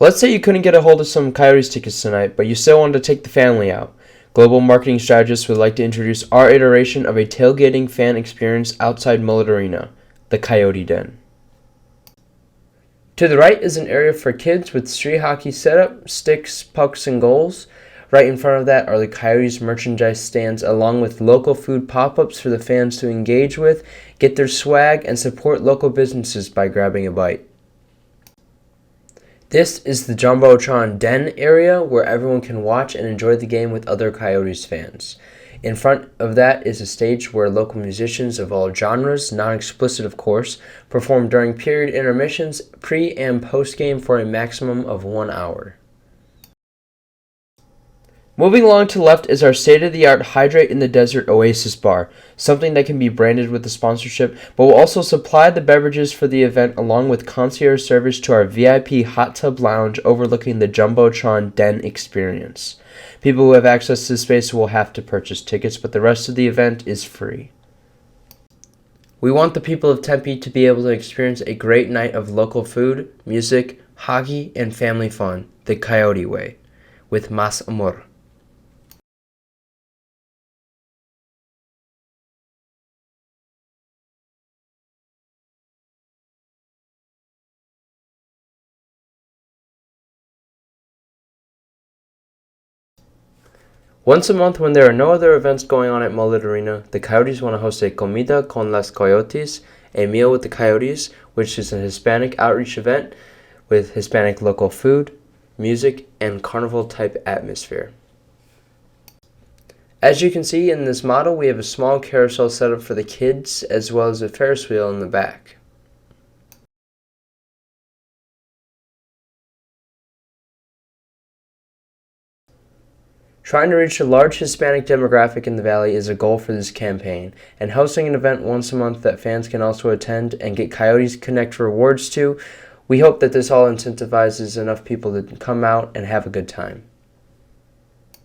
Let's say you couldn't get a hold of some Coyotes tickets tonight, but you still wanted to take the family out. Global marketing strategists would like to introduce our iteration of a tailgating fan experience outside Mullet Arena, the Coyote Den. To the right is an area for kids with street hockey setup, sticks, pucks, and goals. Right in front of that are the Coyotes merchandise stands along with local food pop-ups for the fans to engage with, get their swag, and support local businesses by grabbing a bite. This is the Jumbotron Den area where everyone can watch and enjoy the game with other Coyotes fans. In front of that is a stage where local musicians of all genres, non-explicit of course, perform during period intermissions, pre- and post-game for a maximum of 1 hour. Moving along to the left is our state-of-the-art Hydrate in the Desert Oasis Bar, something that can be branded with the sponsorship, but will also supply the beverages for the event along with concierge service to our VIP hot tub lounge overlooking the Jumbotron Den experience. People who have access to the space will have to purchase tickets, but the rest of the event is free. We want the people of Tempe to be able to experience a great night of local food, music, hockey, and family fun, the Coyote way, with más amor. Once a month, when there are no other events going on at Mullet Arena, the Coyotes want to host a Comida con las Coyotes, a meal with the Coyotes, which is a Hispanic outreach event with Hispanic local food, music, and carnival-type atmosphere. As you can see in this model, we have a small carousel set up for the kids, as well as a Ferris wheel in the back. Trying to reach a large Hispanic demographic in the Valley is a goal for this campaign, and hosting an event once a month that fans can also attend and get Coyotes Connect rewards to, we hope that this all incentivizes enough people to come out and have a good time.